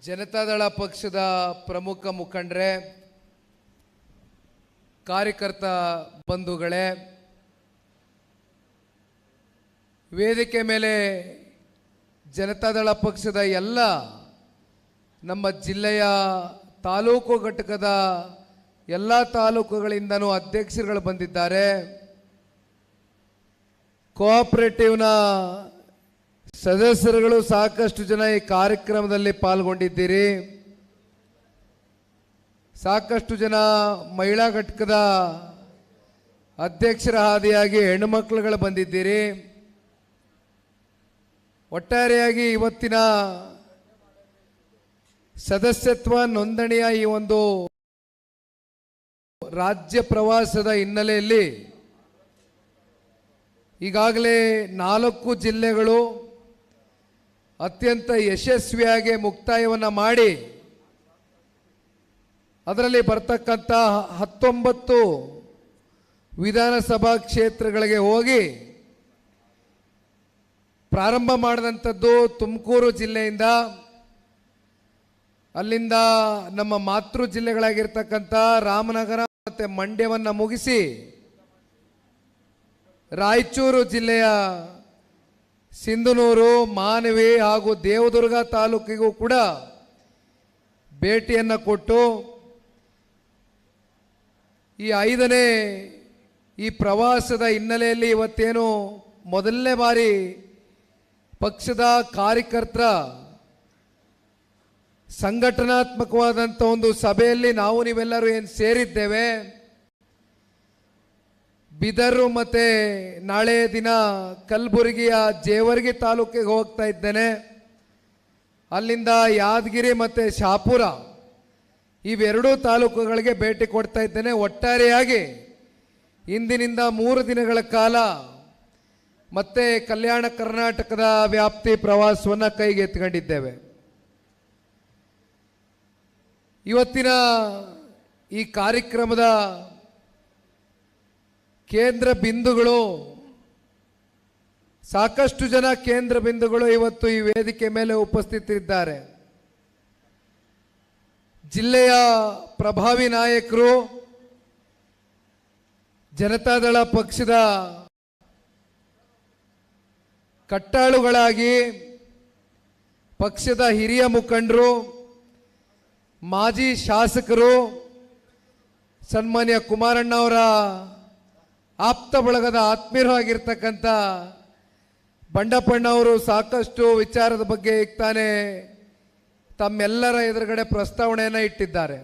ಜನತಾದಳ ಪಕ್ಷದ ಪ್ರಮುಖ ಮುಖಂಡರೇ, ಕಾರ್ಯಕರ್ತ ಬಂಧುಗಳೇ, ವೇದಿಕೆ ಮೇಲೆ ಜನತಾದಳ ಪಕ್ಷದ ಎಲ್ಲ ನಮ್ಮ ಜಿಲ್ಲೆಯ ತಾಲೂಕು ಘಟಕದ ಎಲ್ಲ ತಾಲೂಕುಗಳಿಂದನೂ ಅಧ್ಯಕ್ಷರುಗಳು ಬಂದಿದ್ದಾರೆ. ಕೋಆಪರೇಟಿವ್ನ ಸದಸ್ಯರುಗಳು ಸಾಕಷ್ಟು ಜನ ಈ ಕಾರ್ಯಕ್ರಮದಲ್ಲಿ ಪಾಲ್ಗೊಂಡಿದ್ದೀರಿ. ಸಾಕಷ್ಟು ಜನ ಮಹಿಳಾ ಘಟಕದ ಅಧ್ಯಕ್ಷರ ಹಾದಿಯಾಗಿ ಹೆಣ್ಣುಮಕ್ಕಳುಗಳು ಬಂದಿದ್ದೀರಿ. ಒಟ್ಟಾರೆಯಾಗಿ ಇವತ್ತಿನ ಸದಸ್ಯತ್ವ ನೋಂದಣಿಯ ಈ ಒಂದು ರಾಜ್ಯ ಪ್ರವಾಸದ ಹಿನ್ನೆಲೆಯಲ್ಲಿ ಈಗಾಗಲೇ 4 ಜಿಲ್ಲೆಗಳು ಅತ್ಯಂತ ಯಶಸ್ವಿಯಾಗಿ ಮುಕ್ತಾಯವನ್ನು ಮಾಡಿ ಅದರಲ್ಲಿ ಬರ್ತಕ್ಕಂಥ 19 ವಿಧಾನಸಭಾ ಕ್ಷೇತ್ರಗಳಿಗೆ ಹೋಗಿ ಪ್ರಾರಂಭ ಮಾಡಿದಂಥದ್ದು ತುಮಕೂರು ಜಿಲ್ಲೆಯಿಂದ. ಅಲ್ಲಿಂದ ನಮ್ಮ ಮಾತೃ ಜಿಲ್ಲೆಗಳಾಗಿರ್ತಕ್ಕಂಥ ರಾಮನಗರ ಮತ್ತು ಮಂಡ್ಯವನ್ನು ಮುಗಿಸಿ ರಾಯಚೂರು ಜಿಲ್ಲೆಯ ಸಿಂಧನೂರು, ಮಾನವಿ ಹಾಗೂ ದೇವದುರ್ಗ ತಾಲೂಕಿಗೂ ಕೂಡ ಭೇಟಿಯನ್ನು ಕೊಟ್ಟು ಈ 5ನೇ ಈ ಪ್ರವಾಸದ ಹಿನ್ನೆಲೆಯಲ್ಲಿ ಇವತ್ತೇನು ಮೊದಲನೇ ಬಾರಿ ಪಕ್ಷದ ಕಾರ್ಯಕರ್ತರ ಸಂಘಟನಾತ್ಮಕವಾದಂಥ ಒಂದು ಸಭೆಯಲ್ಲಿ ನಾವು ನೀವೆಲ್ಲರೂ ಏನು ಸೇರಿದ್ದೇವೆ. ಬಿದರು ಮತ್ತು ನಾಳೆ ದಿನ ಕಲಬುರಗಿಯ ಜೇವರ್ಗಿ ತಾಲೂಕಿಗೆ ಹೋಗ್ತಾ ಇದ್ದೇನೆ. ಅಲ್ಲಿಂದ ಯಾದಗಿರಿ ಮತ್ತು ಶಾಪುರ ಇವೆರಡೂ ತಾಲೂಕುಗಳಿಗೆ ಭೇಟಿ ಕೊಡ್ತಾ ಇದ್ದೇನೆ. ಒಟ್ಟಾರೆಯಾಗಿ ಇಂದಿನಿಂದ 3 ದಿನಗಳ ಕಾಲ ಮತ್ತೆ ಕಲ್ಯಾಣ ಕರ್ನಾಟಕದ ವ್ಯಾಪ್ತಿ ಪ್ರವಾಸವನ್ನು ಕೈಗೆತ್ತಿಕೊಂಡಿದ್ದೇವೆ. ಇವತ್ತಿನ ಈ ಕಾರ್ಯಕ್ರಮದ ಕೇಂದ್ರ ಬಿಂದುಗಳು, ಸಾಕಷ್ಟು ಜನ ಕೇಂದ್ರ ಬಿಂದುಗಳು ಇವತ್ತು ಈ ವೇದಿಕೆ ಮೇಲೆ ಉಪಸ್ಥಿತರಿದ್ದಾರೆ. ಜಿಲ್ಲೆಯ ಪ್ರಭಾವಿ ನಾಯಕರು, ಜನತಾದಳ ಪಕ್ಷದ ಕಟ್ಟಾಳುಗಳಾಗಿ ಪಕ್ಷದ ಹಿರಿಯ ಮುಖಂಡರು, ಮಾಜಿ ಶಾಸಕರು, ಸನ್ಮಾನ್ಯ ಕುಮಾರಣ್ಣ ಅವರ ಆಪ್ತ ಬಳಗದ ಆತ್ಮೀಯರು ಆಗಿರ್ತಕ್ಕಂಥ ಬಂಡಪ್ಪಣ್ಣ ಅವರು ಸಾಕಷ್ಟು ವಿಚಾರದ ಬಗ್ಗೆ ಈಗ ತಾನೇ ತಮ್ಮೆಲ್ಲರ ಎದುರುಗಡೆ ಪ್ರಸ್ತಾವನೆಯನ್ನು ಇಟ್ಟಿದ್ದಾರೆ.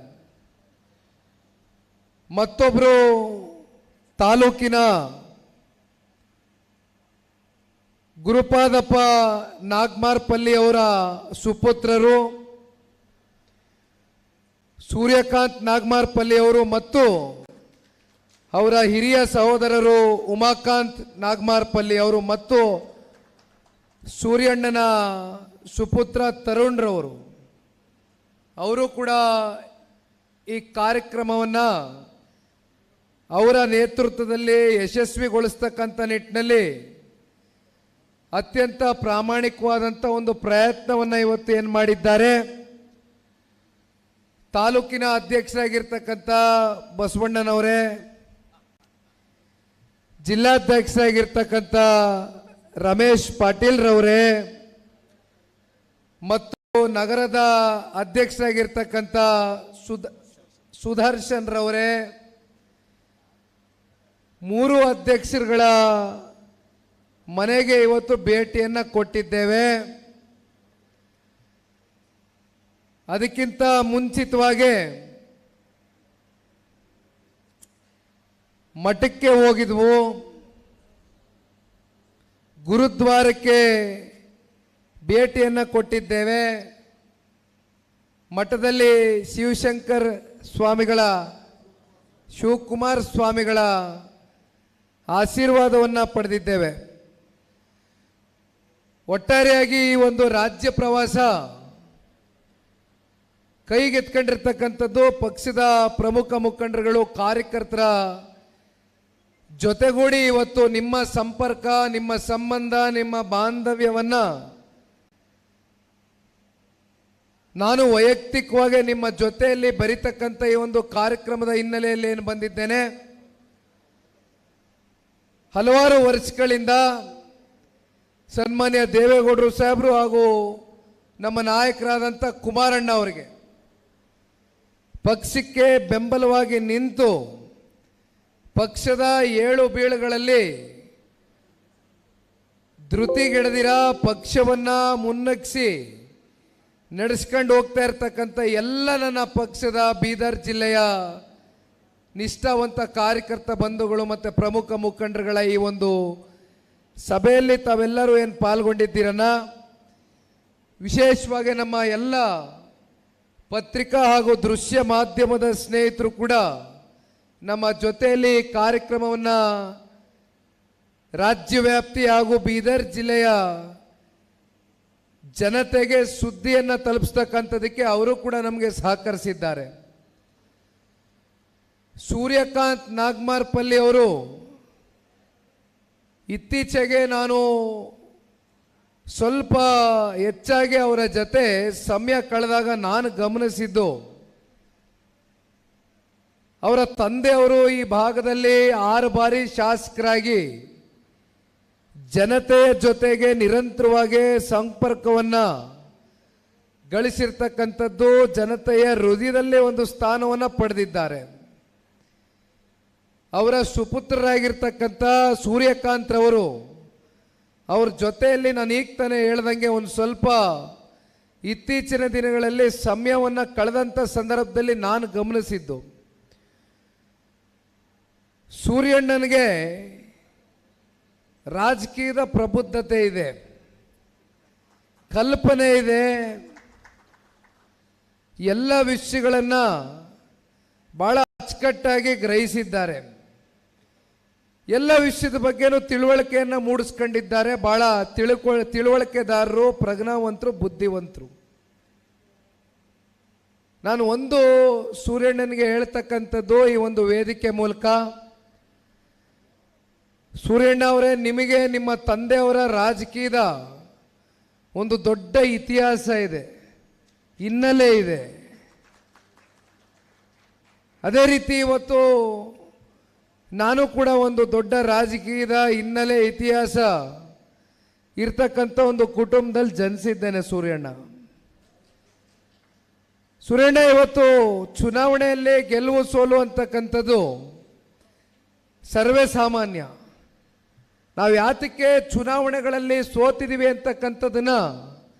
ಮತ್ತೊಬ್ಬರು ತಾಲೂಕಿನ ಗುರುಪಾದಪ್ಪ ನಾಗಮಾರ್ಪಲ್ಲಿ ಅವರ ಸುಪುತ್ರರು ಸೂರ್ಯಕಾಂತ್ ನಾಗಮಾರ್ಪಲ್ಲಿ ಅವರು ಮತ್ತು ಅವರ ಹಿರಿಯ ಸಹೋದರರು ಉಮಾಕಾಂತ್ ನಾಗಮಾರ್ಪಲ್ಲಿ ಅವರು ಮತ್ತು ಸೂರ್ಯಣ್ಣನ ಸುಪುತ್ರ ತರುಣ್ರವರು ಅವರು ಕೂಡ ಈ ಕಾರ್ಯಕ್ರಮವನ್ನು ಅವರ ನೇತೃತ್ವದಲ್ಲಿ ಯಶಸ್ವಿಗೊಳಿಸ್ತಕ್ಕಂಥ ನಿಟ್ಟಿನಲ್ಲಿ ಅತ್ಯಂತ ಪ್ರಾಮಾಣಿಕವಾದಂಥ ಒಂದು ಪ್ರಯತ್ನವನ್ನು ಇವತ್ತು ಏನು ಮಾಡಿದ್ದಾರೆ. ತಾಲೂಕಿನ ಅಧ್ಯಕ್ಷರಾಗಿರ್ತಕ್ಕಂಥ ಬಸವಣ್ಣನವರೇ, ಜಿಲ್ಲಾಧ್ಯಕ್ಷರಾಗಿರ್ತಕ್ಕಂಥ ರಮೇಶ್ ಪಾಟೀಲ್ರವರೇ ಮತ್ತು ನಗರದ ಅಧ್ಯಕ್ಷರಾಗಿರ್ತಕ್ಕಂಥ ಸುದರ್ಶನ್ ರವರೇ, 3 ಅಧ್ಯಕ್ಷರುಗಳ ಮನೆಗೆ ಇವತ್ತು ಭೇಟಿಯನ್ನು ಕೊಟ್ಟಿದ್ದೇವೆ. ಅದಕ್ಕಿಂತ ಮುಂಚಿತವಾಗಿ ಮಠಕ್ಕೆ ಹೋಗಿದ್ವು, ಗುರುದ್ವಾರಕ್ಕೆ ಭೇಟಿಯನ್ನು ಕೊಟ್ಟಿದ್ದೇವೆ. ಮಠದಲ್ಲಿ ಶಿವಶಂಕರ್ ಸ್ವಾಮಿಗಳ, ಶಿವಕುಮಾರ್ ಸ್ವಾಮಿಗಳ ಆಶೀರ್ವಾದವನ್ನು ಪಡೆದಿದ್ದೇವೆ. ಒಟ್ಟಾರೆಯಾಗಿ ಈ ಒಂದು ರಾಜ್ಯ ಪ್ರವಾಸ ಕೈಗೆತ್ಕೊಂಡಿರ್ತಕ್ಕಂಥದ್ದು ಪಕ್ಷದ ಪ್ರಮುಖ ಮುಖಂಡರುಗಳು, ಕಾರ್ಯಕರ್ತರ ಜೊತೆಗೂಡಿ ಇವತ್ತು ನಿಮ್ಮ ಸಂಪರ್ಕ, ನಿಮ್ಮ ಸಂಬಂಧ, ನಿಮ್ಮ ಬಾಂಧವ್ಯವನ್ನು ನಾನು ವೈಯಕ್ತಿಕವಾಗಿ ನಿಮ್ಮ ಜೊತೆಯಲ್ಲಿ ಬರಿತಕ್ಕಂಥ ಈ ಒಂದು ಕಾರ್ಯಕ್ರಮದ ಹಿನ್ನೆಲೆಯಲ್ಲಿ ಏನು ಬಂದಿದ್ದೇನೆ, ಹಲವಾರು ವರ್ಷಗಳಿಂದ ಸನ್ಮಾನ್ಯ ದೇವೇಗೌಡರು ಸಾಹೇಬರು ಹಾಗೂ ನಮ್ಮ ನಾಯಕರಾದಂಥ ಕುಮಾರಣ್ಣ ಅವರಿಗೆ ಪಕ್ಷಕ್ಕೆ ಬೆಂಬಲವಾಗಿ ನಿಂತು ಪಕ್ಷದ ಏಳು ಬೀಳುಗಳಲ್ಲಿ ಧೃತಿಗೆಡದಿರ ಪಕ್ಷವನ್ನು ಮುನ್ನಗ್ಸಿ ನಡೆಸ್ಕೊಂಡು ಹೋಗ್ತಾ ಇರ್ತಕ್ಕಂಥ ಎಲ್ಲ ನನ್ನ ಪಕ್ಷದ ಬೀದರ್ ಜಿಲ್ಲೆಯ ನಿಷ್ಠಾವಂತ ಕಾರ್ಯಕರ್ತ ಬಂಧುಗಳು ಮತ್ತು ಪ್ರಮುಖ ಮುಖಂಡರುಗಳ ಈ ಒಂದು ಸಭೆಯಲ್ಲಿ ತಾವೆಲ್ಲರೂ ಏನು ಪಾಲ್ಗೊಂಡಿದ್ದೀರನ್ನ, ವಿಶೇಷವಾಗಿ ನಮ್ಮ ಎಲ್ಲ ಪತ್ರಿಕಾ ಹಾಗೂ ದೃಶ್ಯ ಮಾಧ್ಯಮದ ಸ್ನೇಹಿತರು ಕೂಡ ನಮ್ಮ ಜೊತೆಯಲ್ಲಿ ಕಾರ್ಯಕ್ರಮವನ್ನು ರಾಜ್ಯವ್ಯಾಪ್ತಿ ಹಾಗೂ ಬೀದರ್ ಜಿಲ್ಲೆಯ ಜನತೆಗೆ ಸುದ್ದಿಯನ್ನು ತಲುಪಿಸ್ತಕ್ಕಂಥದಕ್ಕೆ ಅವರು ಕೂಡ ನಮಗೆ ಸಹಕರಿಸಿದ್ದಾರೆ. ಸೂರ್ಯಕಾಂತ್ ನಾಗಮಾರ್ಪಲ್ಲಿ ಅವರು ಇತ್ತೀಚೆಗೆ ನಾನು ಸ್ವಲ್ಪ ಹೆಚ್ಚಾಗಿ ಅವರ ಜೊತೆ ಸಮಯ ಕಳೆದಾಗ ನಾನು ಗಮನಿಸಿದ್ದು, ಅವರ ತಂದೆಯವರು ಈ ಭಾಗದಲ್ಲಿ 6 ಬಾರಿ ಶಾಸಕರಾಗಿ ಜನತೆಯ ಜೊತೆಗೆ ನಿರಂತರವಾಗಿ ಸಂಪರ್ಕವನ್ನು ಗಳಿಸಿರ್ತಕ್ಕಂಥದ್ದು, ಜನತೆಯ ಹೃದಯದಲ್ಲೇ ಒಂದು ಸ್ಥಾನವನ್ನು ಪಡೆದಿದ್ದಾರೆ. ಅವರ ಸುಪುತ್ರರಾಗಿರ್ತಕ್ಕಂಥ ಸೂರ್ಯಕಾಂತ್ ರವರು ಅವ್ರ ಜೊತೆಯಲ್ಲಿ ನಾನು ಈಗ ತಾನೇ ಹೇಳ್ದಂಗೆ ಒಂದು ಸ್ವಲ್ಪ ಇತ್ತೀಚಿನ ದಿನಗಳಲ್ಲಿ ಸಮಯವನ್ನು ಕಳೆದಂಥ ಸಂದರ್ಭದಲ್ಲಿ ನಾನು ಗಮನಿಸಿದ್ದು, ಸೂರ್ಯಣ್ಣನಿಗೆ ರಾಜಕೀಯದ ಪ್ರಬುದ್ಧತೆ ಇದೆ, ಕಲ್ಪನೆ ಇದೆ, ಎಲ್ಲ ವಿಷಯಗಳನ್ನು ಬಹಳ ಅಚ್ಚುಕಟ್ಟಾಗಿ ಗ್ರಹಿಸಿದ್ದಾರೆ, ಎಲ್ಲ ವಿಷಯದ ಬಗ್ಗೆನೂ ತಿಳುವಳಿಕೆಯನ್ನು ಮೂಡಿಸ್ಕೊಂಡಿದ್ದಾರೆ. ಬಹಳ ತಿಳುವಳಿಕೆದಾರರು, ಪ್ರಜ್ಞಾವಂತರು, ಬುದ್ಧಿವಂತರು. ನಾನು ಒಂದು ಸೂರ್ಯಣ್ಣನಿಗೆ ಹೇಳ್ತಕ್ಕಂಥದ್ದು ಈ ಒಂದು ವೇದಿಕೆ ಮೂಲಕ, ಸೂರ್ಯಣ್ಣ ಅವರೇ, ನಿಮಗೆ ನಿಮ್ಮ ತಂದೆಯವರ ರಾಜಕೀಯದ ಒಂದು ದೊಡ್ಡ ಇತಿಹಾಸ ಇದೆ, ಹಿನ್ನೆಲೆ ಇದೆ. ಅದೇ ರೀತಿ ಇವತ್ತು ನಾನು ಕೂಡ ಒಂದು ದೊಡ್ಡ ರಾಜಕೀಯದ ಹಿನ್ನೆಲೆ ಇತಿಹಾಸ ಇರ್ತಕ್ಕಂಥ ಒಂದು ಕುಟುಂಬದಲ್ಲಿ ಜನಿಸಿದ್ದೇನೆ. ಸೂರ್ಯಣ್ಣ ಇವತ್ತು ಚುನಾವಣೆಯಲ್ಲಿ ಗೆಲುವು ಸೋಲು ಅಂತಕ್ಕಂಥದ್ದು ಸರ್ವೇ ಸಾಮಾನ್ಯ. ನಾವು ಯಾತಕ್ಕೆ ಚುನಾವಣೆಗಳಲ್ಲಿ ಸೋತಿದ್ದೀವಿ ಅಂತಕ್ಕಂಥದ್ದನ್ನ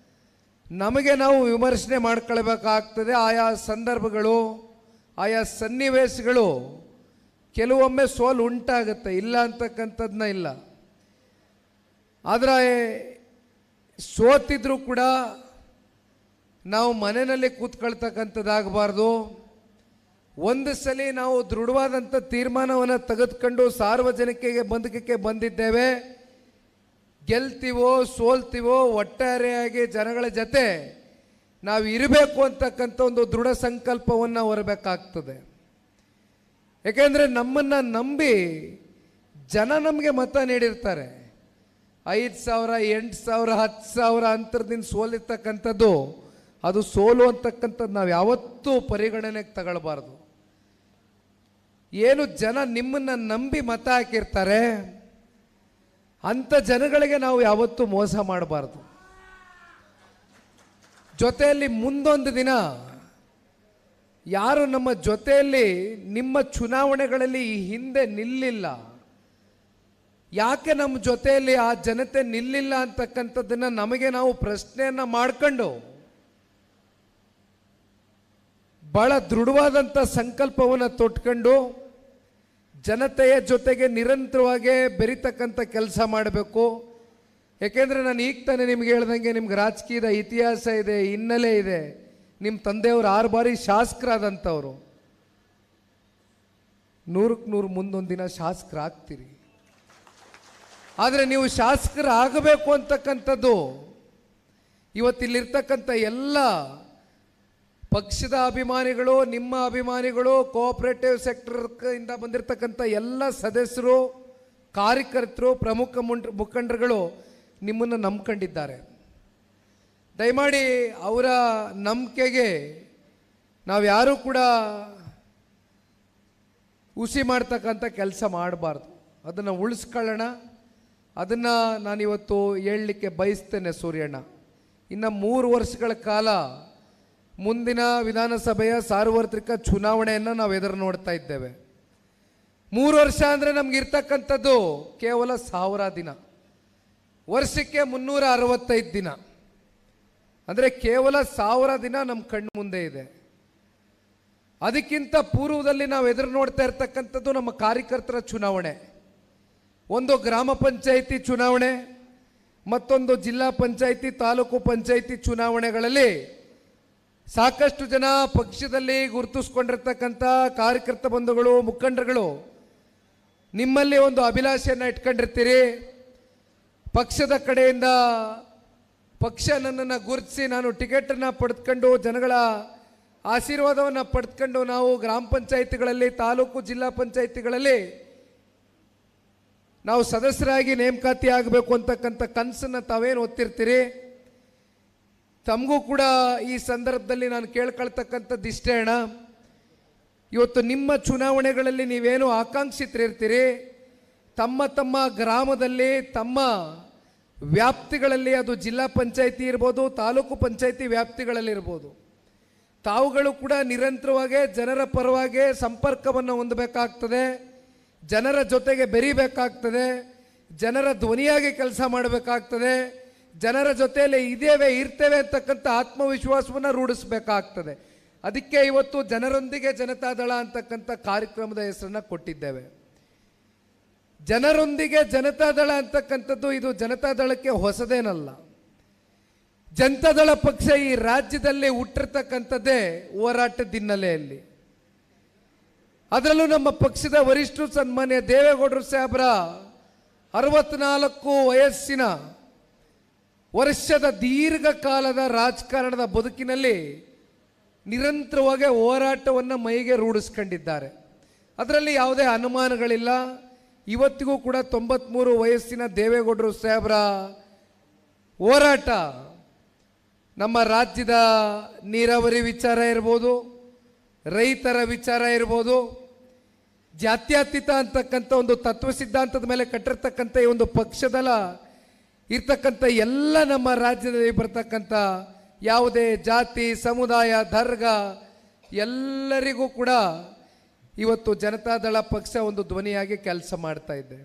ನಮಗೆ ನಾವು ವಿಮರ್ಶನೆ ಮಾಡ್ಕೊಳ್ಬೇಕಾಗ್ತದೆ. ಆಯಾ ಸಂದರ್ಭಗಳು, ಆಯಾ ಸನ್ನಿವೇಶಗಳು ಕೆಲವೊಮ್ಮೆ ಸೋಲು ಉಂಟಾಗುತ್ತೆ, ಇಲ್ಲ ಅಂತಕ್ಕಂಥದ್ದನ್ನ ಇಲ್ಲ. ಆದರೆ ಸೋತಿದ್ರೂ ಕೂಡ ನಾವು ಮನೆಯಲ್ಲಿ ಕೂತ್ಕೊಳ್ತಕ್ಕಂಥದ್ದಾಗಬಾರ್ದು. ಒಂದು ಸಲ ನಾವು ದೃಢವಾದಂಥ ತೀರ್ಮಾನವನ್ನು ತೆಗೆದುಕೊಂಡು ಸಾರ್ವಜನಿಕರಿಗೆ ಬದುಕಕ್ಕೆ ಬಂದಿದ್ದೇವೆ, ಗೆಲ್ತೀವೋ ಸೋಲ್ತೀವೋ ಒಟ್ಟಾರೆಯಾಗಿ ಜನಗಳ ಜೊತೆ ನಾವು ಇರಬೇಕು ಅಂತಕ್ಕಂಥ ಒಂದು ದೃಢ ಸಂಕಲ್ಪವನ್ನು ಹೊರಬೇಕಾಗ್ತದೆ. ಯಾಕೆಂದರೆ ನಮ್ಮನ್ನು ನಂಬಿ ಜನ ನಮಗೆ ಮತ ನೀಡಿರ್ತಾರೆ. 5,000, 8,000, 10,000 ಅಂತರದಿಂದ ಸೋಲಿರ್ತಕ್ಕಂಥದ್ದು ಅದು ಸೋಲು ಅಂತಕ್ಕಂಥದ್ದು ನಾವು ಯಾವತ್ತೂ ಪರಿಗಣನೆಗೆ ತಗೊಳ್ಬಾರ್ದು. ಏನು ಜನ ನಿಮ್ಮನ್ನು ನಂಬಿ ಮತ ಹಾಕಿರ್ತಾರೆ ಅಂಥ ಜನಗಳಿಗೆ ನಾವು ಯಾವತ್ತೂ ಮೋಸ ಮಾಡಬಾರ್ದು. ಜೊತೆಯಲ್ಲಿ ಮುಂದೊಂದು ದಿನ ಯಾರು ನಮ್ಮ ಜೊತೆಯಲ್ಲಿ ನಿಮ್ಮ ಚುನಾವಣೆಗಳಲ್ಲಿ ಈ ಹಿಂದೆ ನಿಲ್ಲಿಲ್ಲ, ಯಾಕೆ ನಮ್ಮ ಜೊತೆಯಲ್ಲಿ ಆ ಜನತೆ ನಿಲ್ಲಿಲ್ಲ ಅಂತಕ್ಕಂಥದ್ದನ್ನು ನಮಗೆ ನಾವು ಪ್ರಶ್ನೆಯನ್ನು ಮಾಡ್ಕೊಂಡು ಬಹಳ ದೃಢವಾದಂಥ ಸಂಕಲ್ಪವನ್ನು ತೊಟ್ಕೊಂಡು ಜನತೆಯ ಜೊತೆಗೆ ನಿರಂತರವಾಗಿ ಬೆರಿತಕ್ಕಂಥ ಕೆಲಸ ಮಾಡಬೇಕು. ಯಾಕೆಂದರೆ ನಾನು ಈಗ ತಾನೇ ನಿಮ್ಗೆ ಹೇಳ್ದಂಗೆ ನಿಮ್ಗೆ ರಾಜಕೀಯದ ಇತಿಹಾಸ ಇದೆ, ಹಿನ್ನೆಲೆ ಇದೆ. ನಿಮ್ಮ ತಂದೆಯವರು 6 ಬಾರಿ ಶಾಸಕರಾದಂಥವ್ರು, 100ಕ್ಕೆ 100 ಮುಂದೊಂದು ದಿನ ಶಾಸಕರಾಗ್ತೀರಿ. ಆದರೆ ನೀವು ಶಾಸಕರಾಗಬೇಕು ಅಂತಕ್ಕಂಥದ್ದು ಇವತ್ತಿಲ್ಲಿರ್ತಕ್ಕಂಥ ಎಲ್ಲ ಪಕ್ಷದ ಅಭಿಮಾನಿಗಳು, ನಿಮ್ಮ ಅಭಿಮಾನಿಗಳು, ಕೋಆಪರೇಟಿವ್ ಸೆಕ್ಟರ್ಯಿಂದ ಬಂದಿರತಕ್ಕಂಥ ಎಲ್ಲ ಸದಸ್ಯರು, ಕಾರ್ಯಕರ್ತರು, ಪ್ರಮುಖ ಮುಖಂಡರುಗಳು ನಿಮ್ಮನ್ನು ನಂಬ್ಕೊಂಡಿದ್ದಾರೆ. ದಯಮಾಡಿ ಅವರ ನಂಬಿಕೆಗೆ ನಾವು ಯಾರೂ ಕೂಡ ಹುಸಿ ಮಾಡ್ತಕ್ಕಂಥ ಕೆಲಸ ಮಾಡಬಾರ್ದು. ಅದನ್ನು ಉಳಿಸ್ಕೊಳ್ಳೋಣ. ಅದನ್ನು ನಾನಿವತ್ತು ಹೇಳಲಿಕ್ಕೆ ಬಯಸ್ತೇನೆ. ಸೂರ್ಯಣ್ಣ, ಇನ್ನು 3 ವರ್ಷಗಳ ಕಾಲ ಮುಂದಿನ ವಿಧಾನಸಭೆಯ ಸಾರ್ವತ್ರಿಕ ಚುನಾವಣೆಯನ್ನು ನಾವು ಎದುರು ನೋಡ್ತಾ ಇದ್ದೇವೆ. 3 ವರ್ಷ ಅಂದರೆ ನಮಗಿರ್ತಕ್ಕಂಥದ್ದು ಕೇವಲ 1000 ದಿನ, ವರ್ಷಕ್ಕೆ 365 ದಿನ, ಅಂದರೆ ಕೇವಲ 1000 ದಿನ ನಮ್ಮ ಕಣ್ಣು ಮುಂದೆ ಇದೆ. ಅದಕ್ಕಿಂತ ಪೂರ್ವದಲ್ಲಿ ನಾವು ಎದುರು ನೋಡ್ತಾ ಇರ್ತಕ್ಕಂಥದ್ದು ನಮ್ಮ ಕಾರ್ಯಕರ್ತರ ಚುನಾವಣೆ, ಒಂದು ಗ್ರಾಮ ಪಂಚಾಯಿತಿ ಚುನಾವಣೆ, ಮತ್ತೊಂದು ಜಿಲ್ಲಾ ಪಂಚಾಯಿತಿ, ತಾಲೂಕು ಪಂಚಾಯಿತಿ ಚುನಾವಣೆಗಳಲ್ಲಿ ಸಾಕಷ್ಟು ಜನ ಪಕ್ಷದಲ್ಲಿ ಗುರುತಿಸ್ಕೊಂಡಿರ್ತಕ್ಕಂಥ ಕಾರ್ಯಕರ್ತ ಬಂಧುಗಳು, ಮುಖಂಡರುಗಳು ನಿಮ್ಮಲ್ಲಿ ಒಂದು ಅಭಿಲಾಷೆಯನ್ನು ಇಟ್ಕೊಂಡಿರ್ತೀರಿ. ಪಕ್ಷದ ಕಡೆಯಿಂದ ಪಕ್ಷ ನನ್ನನ್ನು ಗುರುತಿಸಿ ನಾನು ಟಿಕೆಟನ್ನು ಪಡೆದುಕೊಂಡು ಜನಗಳ ಆಶೀರ್ವಾದವನ್ನು ಪಡೆದುಕೊಂಡು ನಾವು ಗ್ರಾಮ ಪಂಚಾಯಿತಿಗಳಲ್ಲಿ, ತಾಲೂಕು ಜಿಲ್ಲಾ ಪಂಚಾಯಿತಿಗಳಲ್ಲಿ ನಾವು ಸದಸ್ಯರಾಗಿ ನೇಮಕಾತಿ ಆಗಬೇಕು ಅಂತಕ್ಕಂಥ ಕನಸನ್ನು ತಾವೇನು ಹೊತ್ತಿರ್ತೀರಿ. ತಮಗೂ ಕೂಡ ಈ ಸಂದರ್ಭದಲ್ಲಿ ನಾನು ಕೇಳ್ಕೊಳ್ತಕ್ಕಂಥದ್ದು ಇಷ್ಟೇ ಅಣ್ಣ, ಇವತ್ತು ನಿಮ್ಮ ಚುನಾವಣೆಗಳಲ್ಲಿ ನೀವೇನು ಆಕಾಂಕ್ಷಿತರಿರ್ತೀರಿ, ತಮ್ಮ ತಮ್ಮ ಗ್ರಾಮದಲ್ಲಿ, ತಮ್ಮ ವ್ಯಾಪ್ತಿಗಳಲ್ಲಿ, ಅದು ಜಿಲ್ಲಾ ಪಂಚಾಯಿತಿ ಇರ್ಬೋದು, ತಾಲೂಕು ಪಂಚಾಯಿತಿ ವ್ಯಾಪ್ತಿಗಳಲ್ಲಿರ್ಬೋದು, ತಾವುಗಳು ಕೂಡ ನಿರಂತರವಾಗಿ ಜನರ ಪರವಾಗಿ ಸಂಪರ್ಕವನ್ನು ಹೊಂದಬೇಕಾಗ್ತದೆ, ಜನರ ಜೊತೆಗೆ ಬೆರೀಬೇಕಾಗ್ತದೆ, ಜನರ ಧ್ವನಿಯಾಗಿ ಕೆಲಸ ಮಾಡಬೇಕಾಗ್ತದೆ, ಜನರ ಜೊತೆಯಲ್ಲಿ ಇರ್ತೇವೆ ಅಂತಕ್ಕಂಥ ಆತ್ಮವಿಶ್ವಾಸವನ್ನು ರೂಢಿಸಬೇಕಾಗ್ತದೆ. ಅದಕ್ಕೆ ಇವತ್ತು ಜನರೊಂದಿಗೆ ಜನತಾದಳ ಅಂತಕ್ಕಂಥ ಕಾರ್ಯಕ್ರಮದ ಹೆಸರನ್ನು ಕೊಟ್ಟಿದ್ದೇವೆ. ಜನರೊಂದಿಗೆ ಜನತಾದಳ ಅಂತಕ್ಕಂಥದ್ದು ಇದು ಜನತಾದಳಕ್ಕೆ ಹೊಸದೇನಲ್ಲ. ಜನತಾದಳ ಪಕ್ಷ ಈ ರಾಜ್ಯದಲ್ಲಿ ಹುಟ್ಟಿರ್ತಕ್ಕಂಥದ್ದೇ ಹೋರಾಟದ ಹಿನ್ನೆಲೆಯಲ್ಲಿ. ಅದರಲ್ಲೂ ನಮ್ಮ ಪಕ್ಷದ ವರಿಷ್ಠರು ಸನ್ಮಾನ್ಯ ದೇವೇಗೌಡರು ಸಾಹೇಬರ 64 ವಯಸ್ಸಿನ ವರ್ಷದ ದೀರ್ಘಕಾಲದ ರಾಜಕಾರಣದ ಬದುಕಿನಲ್ಲಿ ನಿರಂತರವಾಗಿ ಹೋರಾಟವನ್ನು ಮೈಗೆ ರೂಢಿಸ್ಕೊಂಡಿದ್ದಾರೆ. ಅದರಲ್ಲಿ ಯಾವುದೇ ಅನುಮಾನಗಳಿಲ್ಲ. ಇವತ್ತಿಗೂ ಕೂಡ 93 ವಯಸ್ಸಿನ ದೇವೇಗೌಡರು ಸಾಹೇಬರ ಹೋರಾಟ ನಮ್ಮ ರಾಜ್ಯದ ನೀರಾವರಿ ವಿಚಾರ ಇರ್ಬೋದು, ರೈತರ ವಿಚಾರ ಇರ್ಬೋದು, ಜಾತ್ಯತೀತ ಅಂತಕ್ಕಂಥ ಒಂದು ತತ್ವ ಸಿದ್ಧಾಂತದ ಮೇಲೆ ಕಟ್ಟಿರ್ತಕ್ಕಂಥ ಈ ಒಂದು ಪಕ್ಷದಲ್ಲ ಇರ್ತಕ್ಕಂಥ ಎಲ್ಲ ನಮ್ಮ ರಾಜ್ಯದಲ್ಲಿ ಬರ್ತಕ್ಕಂಥ ಯಾವುದೇ ಜಾತಿ, ಸಮುದಾಯ, ಧರ್ಮ ಎಲ್ಲರಿಗೂ ಕೂಡ ಇವತ್ತು ಜನತಾದಳ ಪಕ್ಷ ಒಂದು ಧ್ವನಿಯಾಗಿ ಕೆಲಸ ಮಾಡ್ತಾ ಇದೆ.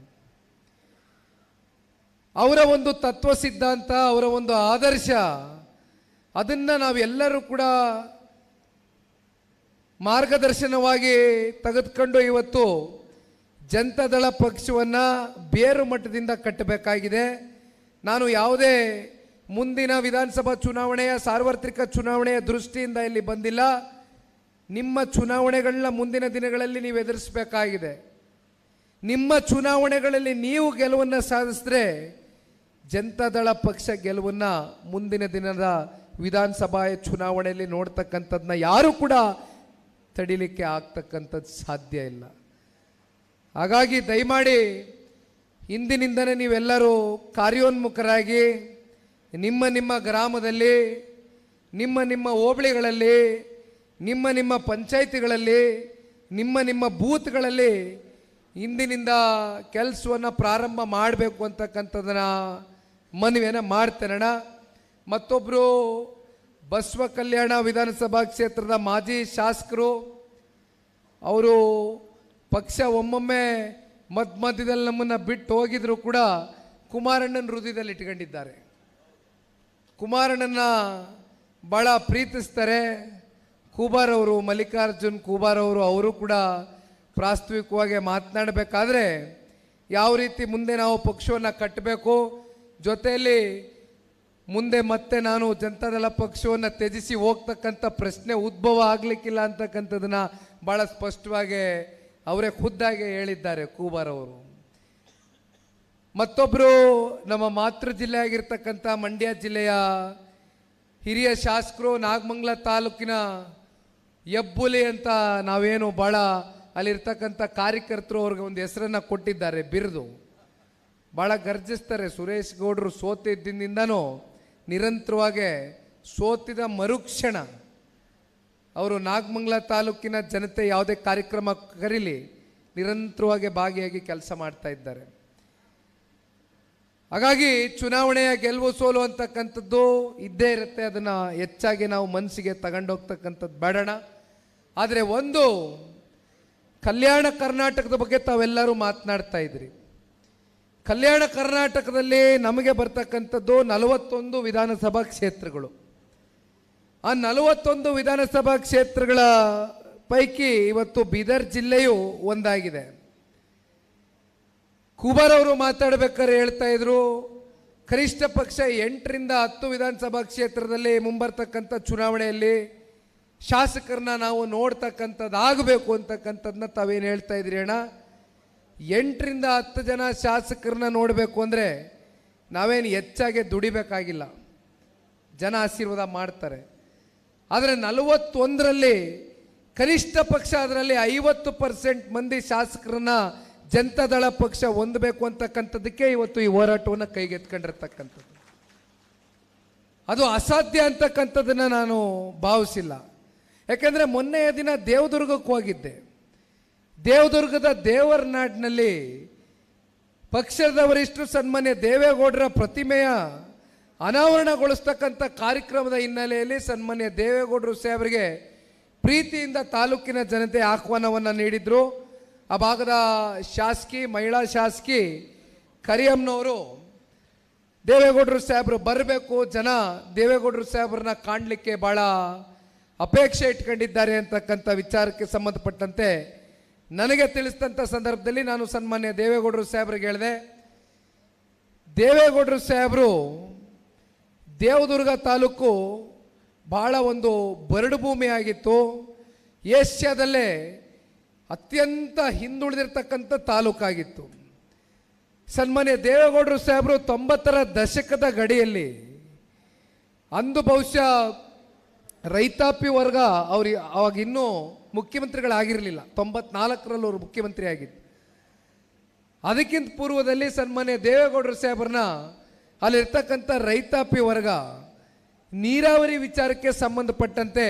ಅವರ ಒಂದು ತತ್ವ ಸಿದ್ಧಾಂತ, ಅವರ ಒಂದು ಆದರ್ಶ, ಅದನ್ನು ನಾವೆಲ್ಲರೂ ಕೂಡ ಮಾರ್ಗದರ್ಶನವಾಗಿ ತೆಗೆದುಕೊಂಡು ಇವತ್ತು ಜನತಾದಳ ಪಕ್ಷವನ್ನು ಬೇರು ಮಟ್ಟದಿಂದ ಕಟ್ಟಬೇಕಾಗಿದೆ. ನಾನು ಯಾವುದೇ ಮುಂದಿನ ವಿಧಾನಸಭಾ ಚುನಾವಣೆಯ ಸಾರ್ವತ್ರಿಕ ಚುನಾವಣೆಯ ದೃಷ್ಟಿಯಿಂದ ಇಲ್ಲಿ ಬಂದಿಲ್ಲ. ನಿಮ್ಮ ಚುನಾವಣೆಗಳನ್ನ ಮುಂದಿನ ದಿನಗಳಲ್ಲಿ ನೀವು ಎದುರಿಸಬೇಕಾಗಿದೆ. ನಿಮ್ಮ ಚುನಾವಣೆಗಳಲ್ಲಿ ನೀವು ಗೆಲುವನ್ನು ಸಾಧಿಸಿದ್ರೆ ಜನತಾದಳ ಪಕ್ಷ ಗೆಲುವನ್ನು ಮುಂದಿನ ದಿನದ ವಿಧಾನಸಭಾ ಚುನಾವಣೆಯಲ್ಲಿ ನೋಡ್ತಕ್ಕಂಥದ್ದನ್ನ ಯಾರೂ ಕೂಡ ತಡಿಲಿಕ್ಕೆ ಆಗ್ತಕ್ಕಂಥದ್ದು ಸಾಧ್ಯ ಇಲ್ಲ. ಹಾಗಾಗಿ ದಯಮಾಡಿ ಇಂದಿನಿಂದಲೇ ನೀವೆಲ್ಲರೂ ಕಾರ್ಯೋನ್ಮುಖರಾಗಿ ನಿಮ್ಮ ನಿಮ್ಮ ಗ್ರಾಮದಲ್ಲಿ, ನಿಮ್ಮ ನಿಮ್ಮ ಹೋಬಳಿಗಳಲ್ಲಿ, ನಿಮ್ಮ ನಿಮ್ಮ ಪಂಚಾಯಿತಿಗಳಲ್ಲಿ, ನಿಮ್ಮ ನಿಮ್ಮ ಬೂತ್ಗಳಲ್ಲಿ ಇಂದಿನಿಂದ ಕೆಲಸವನ್ನು ಪ್ರಾರಂಭ ಮಾಡಬೇಕು ಅಂತಕ್ಕಂಥದ್ದನ್ನ ಮನವಿಯನ್ನು ಮಾಡ್ತೇನಣ್ಣ. ಮತ್ತೊಬ್ಬರು ಬಸವ ಕಲ್ಯಾಣ ವಿಧಾನಸಭಾ ಕ್ಷೇತ್ರದ ಮಾಜಿ ಶಾಸಕರು, ಅವರು ಪಕ್ಷ ಒಮ್ಮೊಮ್ಮೆ ಮಧ್ಯದಲ್ಲಿ ನಮ್ಮನ್ನು ಬಿಟ್ಟು ಹೋಗಿದ್ರು ಕೂಡ ಕುಮಾರಣ್ಣನ ಹೃದಯದಲ್ಲಿ ಇಟ್ಕೊಂಡಿದ್ದಾರೆ. ಕುಮಾರಣ್ಣನ ಭಾಳ ಪ್ರೀತಿಸ್ತಾರೆ. ಖೂಬಾರ್ ಅವರು, ಮಲ್ಲಿಕಾರ್ಜುನ್ ಖೂಬಾರ್ ಅವರು ಕೂಡ ಪ್ರಾಸ್ತಾವಿಕವಾಗಿ ಮಾತನಾಡಬೇಕಾದ್ರೆ ಯಾವ ರೀತಿ ಮುಂದೆ ನಾವು ಪಕ್ಷವನ್ನು ಕಟ್ಟಬೇಕು, ಜೊತೆಯಲ್ಲಿ ಮುಂದೆ ಮತ್ತೆ ನಾನು ಜನತಾದಳ ಪಕ್ಷವನ್ನು ತ್ಯಜಿಸಿ ಹೋಗ್ತಕ್ಕಂಥ ಪ್ರಶ್ನೆ ಉದ್ಭವ ಆಗಲಿಕ್ಕಿಲ್ಲ ಅಂತಕ್ಕಂಥದ್ದನ್ನು ಭಾಳ ಸ್ಪಷ್ಟವಾಗಿ ಅವರೇ ಖುದ್ದಾಗಿ ಹೇಳಿದ್ದಾರೆ ಖೂಬಾರ್ ಅವರು. ಮತ್ತೊಬ್ಬರು ನಮ್ಮ ಮಾತೃ ಜಿಲ್ಲೆ ಆಗಿರ್ತಕ್ಕಂಥ ಮಂಡ್ಯ ಜಿಲ್ಲೆಯ ಹಿರಿಯ ಶಾಸಕರು, ನಾಗಮಂಗಲ ತಾಲೂಕಿನ ಹೆಬ್ಬುಲಿ ಅಂತ ನಾವೇನು ಭಾಳ ಅಲ್ಲಿರ್ತಕ್ಕಂಥ ಕಾರ್ಯಕರ್ತರು ಅವ್ರಿಗೆ ಒಂದು ಹೆಸರನ್ನು ಕೊಟ್ಟಿದ್ದಾರೆ, ಬಿರುದು. ಭಾಳ ಗರ್ಜಿಸ್ತಾರೆ. ಸುರೇಶ್ ಗೌಡರು ಸೋತಿದ್ದರಿಂದನೂ ನಿರಂತರವಾಗಿ ಸೋತಿದ ಮರುಕ್ಷಣ ಅವರು ನಾಗಮಂಗಲ ತಾಲೂಕಿನ ಜನತೆ ಯಾವುದೇ ಕಾರ್ಯಕ್ರಮ ಕರೀಲಿ ನಿರಂತರವಾಗಿ ಭಾಗಿಯಾಗಿ ಕೆಲಸ ಮಾಡ್ತಾ ಇದ್ದಾರೆ. ಹಾಗಾಗಿ ಚುನಾವಣೆಯ ಗೆಲುವು ಸೋಲು ಅಂತಕ್ಕಂಥದ್ದು ಇದ್ದೇ ಇರುತ್ತೆ. ಅದನ್ನು ಹೆಚ್ಚಾಗಿ ನಾವು ಮನಸ್ಸಿಗೆ ತಗೊಂಡೋಗ್ತಕ್ಕಂಥದ್ದು ಬೇಡಣ. ಆದರೆ ಒಂದು ಕಲ್ಯಾಣ ಕರ್ನಾಟಕದ ಬಗ್ಗೆ ತಾವೆಲ್ಲರೂ ಮಾತನಾಡ್ತಾ ಇದ್ರಿ. ಕಲ್ಯಾಣ ಕರ್ನಾಟಕದಲ್ಲಿ ನಮಗೆ ಬರ್ತಕ್ಕಂಥದ್ದು 41 ವಿಧಾನಸಭಾ ಕ್ಷೇತ್ರಗಳು. ಆ 41 ವಿಧಾನಸಭಾ ಕ್ಷೇತ್ರಗಳ ಪೈಕಿ ಇವತ್ತು ಬೀದರ್ ಜಿಲ್ಲೆಯು ಒಂದಾಗಿದೆ. ಕುಮಾರ್ ಅವರು ಮಾತಾಡಬೇಕಾದ್ರೆ ಹೇಳ್ತಾ ಇದ್ರು, ಕನಿಷ್ಠ ಪಕ್ಷ 8ರಿಂದ 10 ವಿಧಾನಸಭಾ ಕ್ಷೇತ್ರದಲ್ಲಿ ಮುಂಬರ್ತಕ್ಕಂಥ ಚುನಾವಣೆಯಲ್ಲಿ ಶಾಸಕರನ್ನ ನಾವು ನೋಡ್ತಕ್ಕಂಥದ್ದು ಆಗಬೇಕು ಅಂತಕ್ಕಂಥದ್ದನ್ನ ತಾವೇನು ಹೇಳ್ತಾ ಇದ್ರಿ ಅಣ್ಣ. 8ರಿಂದ 10 ಜನ ಶಾಸಕರನ್ನ ನೋಡಬೇಕು ಅಂದರೆ ನಾವೇನು ಹೆಚ್ಚಾಗಿ ದುಡಿಬೇಕಾಗಿಲ್ಲ, ಜನ ಆಶೀರ್ವಾದ ಮಾಡ್ತಾರೆ. ಆದರೆ 41ರಲ್ಲಿ ಕನಿಷ್ಠ ಪಕ್ಷ ಅದರಲ್ಲಿ 50% ಮಂದಿ ಶಾಸಕರನ್ನ ಜನತಾದಳ ಪಕ್ಷ ಹೊಂದಬೇಕು ಅಂತಕ್ಕಂಥದ್ದಕ್ಕೆ ಇವತ್ತು ಈ ಹೋರಾಟವನ್ನು ಕೈಗೆತ್ಕೊಂಡಿರ್ತಕ್ಕಂಥದ್ದು. ಅದು ಅಸಾಧ್ಯ ಅಂತಕ್ಕಂಥದ್ದನ್ನು ನಾನು ಭಾವಿಸಿಲ್ಲ. ಯಾಕೆಂದರೆ ಮೊನ್ನೆಯ ದಿನ ದೇವದುರ್ಗಕ್ಕೆ ಹೋಗಿದ್ದೆ. ದೇವದುರ್ಗದ ದೇವರನಾಡಿನಲ್ಲಿ ಪಕ್ಷದ ವರಿಷ್ಠರು ಸನ್ಮಾನ್ಯ ದೇವೇಗೌಡರ ಪ್ರತಿಮೆಯ ಅನಾವರಣಗೊಳಿಸ್ತಕ್ಕಂಥ ಕಾರ್ಯಕ್ರಮದ ಹಿನ್ನೆಲೆಯಲ್ಲಿ ಸನ್ಮಾನ್ಯ ದೇವೇಗೌಡರು ಸಾಹೇಬರಿಗೆ ಪ್ರೀತಿಯಿಂದ ತಾಲೂಕಿನ ಜನತೆ ಆಹ್ವಾನವನ್ನು ನೀಡಿದ್ರು. ಆ ಭಾಗದ ಶಾಸಕಿ, ಮಹಿಳಾ ಶಾಸಕಿ ಕರಿಯಮ್ಮನವರು ದೇವೇಗೌಡರು ಸಾಹೇಬರು ಬರಬೇಕು, ಜನ ದೇವೇಗೌಡರು ಸಾಹೇಬ್ರನ್ನ ಕಾಣಲಿಕ್ಕೆ ಭಾಳ ಅಪೇಕ್ಷೆ ಇಟ್ಕೊಂಡಿದ್ದಾರೆ ಅಂತಕ್ಕಂಥ ವಿಚಾರಕ್ಕೆ ಸಂಬಂಧಪಟ್ಟಂತೆ ನನಗೆ ತಿಳಿಸಿದಂಥ ಸಂದರ್ಭದಲ್ಲಿ ನಾನು ಸನ್ಮಾನ್ಯ ದೇವೇಗೌಡರು ಸಾಹೇಬ್ರಿಗೆ ಹೇಳಿದೆ, ದೇವೇಗೌಡರು ಸಾಹೇಬರು ದೇವದುರ್ಗ ತಾಲೂಕು ಭಾಳ ಒಂದು ಬರಡು ಭೂಮಿ ಆಗಿತ್ತು. ಏಷ್ಯಾದಲ್ಲೇ ಅತ್ಯಂತ ಹಿಂದುಳಿದಿರ್ತಕ್ಕಂಥ ತಾಲೂಕಾಗಿತ್ತು. ಸನ್ಮಾನ್ಯ ದೇವೇಗೌಡರು ಸಾಹೇಬರು 90ರ ದಶಕದ ಗಡಿಯಲ್ಲಿ ಅಂದು ಬಹುಶಃ ರೈತಾಪಿ ವರ್ಗ ಅವ್ರು ಅವಾಗ ಇನ್ನೂ ಮುಖ್ಯಮಂತ್ರಿಗಳಾಗಿರಲಿಲ್ಲ. 94ರಲ್ಲಿ ಅವರು ಮುಖ್ಯಮಂತ್ರಿ ಆಗಿದ್ದು. ಅದಕ್ಕಿಂತ ಪೂರ್ವದಲ್ಲಿ ಸನ್ಮಾನ್ಯ ದೇವೇಗೌಡರು ಸಾಹೇಬ್ರನ್ನ ಅಲ್ಲಿರ್ತಕ್ಕಂಥ ರೈತಾಪಿ ವರ್ಗ ನೀರಾವರಿ ವಿಚಾರಕ್ಕೆ ಸಂಬಂಧಪಟ್ಟಂತೆ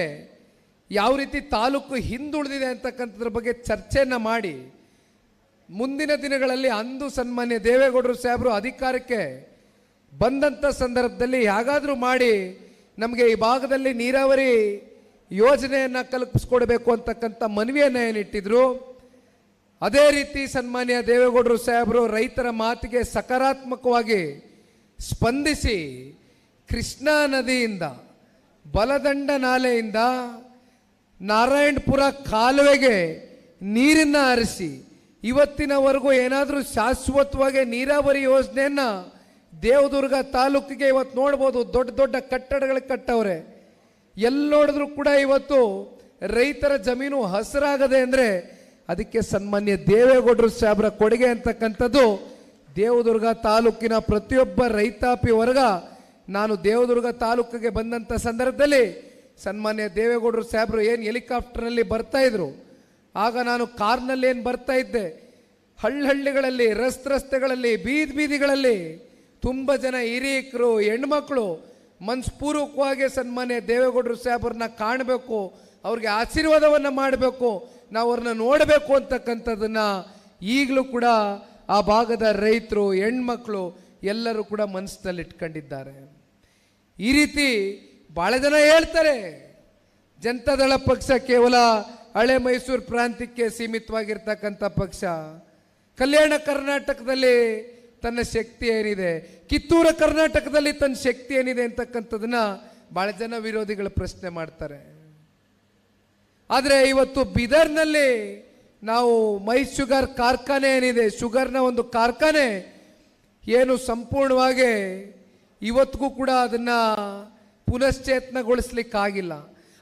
ಯಾವ ರೀತಿ ತಾಲೂಕು ಹಿಂದುಳಿದಿದೆ ಅಂತಕ್ಕಂಥದ್ರ ಬಗ್ಗೆ ಚರ್ಚೆಯನ್ನು ಮಾಡಿ ಮುಂದಿನ ದಿನಗಳಲ್ಲಿ ಅಂದು ಸನ್ಮಾನ್ಯ ದೇವೇಗೌಡರು ಸಾಹೇಬರು ಅಧಿಕಾರಕ್ಕೆ ಬಂದಂಥ ಸಂದರ್ಭದಲ್ಲಿ ಹೇಗಾದರೂ ಮಾಡಿ ನಮಗೆ ಈ ಭಾಗದಲ್ಲಿ ನೀರಾವರಿ ಯೋಜನೆಯನ್ನು ಕಲ್ಪಿಸ್ಕೊಡ್ಬೇಕು ಅಂತಕ್ಕಂಥ ಮನವಿಯನ್ನು ಏನಿಟ್ಟಿದ್ರು. ಅದೇ ರೀತಿ ಸನ್ಮಾನ್ಯ ದೇವೇಗೌಡರು ಸಾಹೇಬರು ರೈತರ ಮಾತಿಗೆ ಸಕಾರಾತ್ಮಕವಾಗಿ ಸ್ಪಂದಿಸಿ ಕೃಷ್ಣಾ ನದಿಯಿಂದ ಬಲದಂಡ ನಾಲೆಯಿಂದ ನಾರಾಯಣಪುರ ಕಾಲುವೆಗೆ ನೀರನ್ನು ಹರಿಸಿ ಇವತ್ತಿನವರೆಗೂ ಏನಾದರೂ ಶಾಶ್ವತವಾಗಿ ನೀರಾವರಿ ಯೋಜನೆಯನ್ನು ದೇವದುರ್ಗ ತಾಲೂಕಿಗೆ ಇವತ್ತು ನೋಡ್ಬೋದು. ದೊಡ್ಡ ದೊಡ್ಡ ಕಟ್ಟಡಗಳು ಕಟ್ಟವ್ರೆ. ಎಲ್ಲಿ ನೋಡಿದ್ರು ಕೂಡ ಇವತ್ತು ರೈತರ ಜಮೀನು ಹಸಿರಾಗದೆ ಅಂದರೆ ಅದಕ್ಕೆ ಸನ್ಮಾನ್ಯ ದೇವೇಗೌಡರು ಸಾಹೇಬರ ಕೊಡುಗೆ ಅಂತಕ್ಕಂಥದ್ದು ದೇವದುರ್ಗ ತಾಲೂಕಿನ ಪ್ರತಿಯೊಬ್ಬ ರೈತಾಪಿ ವರ್ಗ. ನಾನು ದೇವದುರ್ಗ ತಾಲೂಕಿಗೆ ಬಂದಂಥ ಸಂದರ್ಭದಲ್ಲಿ ಸನ್ಮಾನ್ಯ ದೇವೇಗೌಡರು ಸಾಹೇಬರು ಏನು ಹೆಲಿಕಾಪ್ಟರ್ನಲ್ಲಿ ಬರ್ತಾ ಇದ್ರು, ಆಗ ನಾನು ಕಾರ್ನಲ್ಲಿ ಏನು ಬರ್ತಾ ಇದ್ದೆ, ಹಳ್ಳಿಗಳಲ್ಲಿ ರಸ್ತೆಗಳಲ್ಲಿ ಬೀದಿಗಳಲ್ಲಿ ತುಂಬ ಜನ ಹಿರಿಯಕರು ಹೆಣ್ಮಕ್ಳು ಮನಸ್ಪೂರ್ವಕವಾಗಿ ಸನ್ಮಾನ್ಯ ದೇವೇಗೌಡರು ಸಾಹೇಬರನ್ನ ಕಾಣಬೇಕು, ಅವ್ರಿಗೆ ಆಶೀರ್ವಾದವನ್ನು ಮಾಡಬೇಕು, ನಾವು ಅವ್ರನ್ನ ನೋಡಬೇಕು ಅಂತಕ್ಕಂಥದ್ದನ್ನು ಈಗಲೂ ಕೂಡ ಆ ಭಾಗದ ರೈತರು ಹೆಣ್ಮಕ್ಳು ಎಲ್ಲರೂ ಕೂಡ ಮನಸ್ಸಿನಲ್ಲಿ ಇಟ್ಕೊಂಡಿದ್ದಾರೆ. ಈ ರೀತಿ ಭಾಳ ಜನ ಹೇಳ್ತಾರೆ ಜನತಾದಳ ಪಕ್ಷ ಕೇವಲ ಹಳೆ ಮೈಸೂರು ಪ್ರಾಂತ್ಯಕ್ಕೆ ಸೀಮಿತವಾಗಿರ್ತಕ್ಕಂಥ ಪಕ್ಷ, ಕಲ್ಯಾಣ ಕರ್ನಾಟಕದಲ್ಲಿ ತನ್ನ ಶಕ್ತಿ ಏನಿದೆ, ಕಿತ್ತೂರು ಕರ್ನಾಟಕದಲ್ಲಿ ತನ್ನ ಶಕ್ತಿ ಏನಿದೆ ಅಂತಕ್ಕಂಥದನ್ನ ಭಾಳ ಜನ ವಿರೋಧಿಗಳು ಪ್ರಶ್ನೆ ಮಾಡ್ತಾರೆ. ಆದರೆ ಇವತ್ತು ಬೀದರ್ನಲ್ಲಿ ನಾವು ಮೈ ಶುಗರ್ ಕಾರ್ಖಾನೆ ಏನಿದೆ, ಶುಗರ್ನ ಒಂದು ಕಾರ್ಖಾನೆ ಏನು ಸಂಪೂರ್ಣವಾಗಿ ಇವತ್ತಿಗೂ ಕೂಡ ಅದನ್ನು ಪುನಶ್ಚೇತನಗೊಳಿಸ್ಲಿಕ್ಕಾಗಿಲ್ಲ.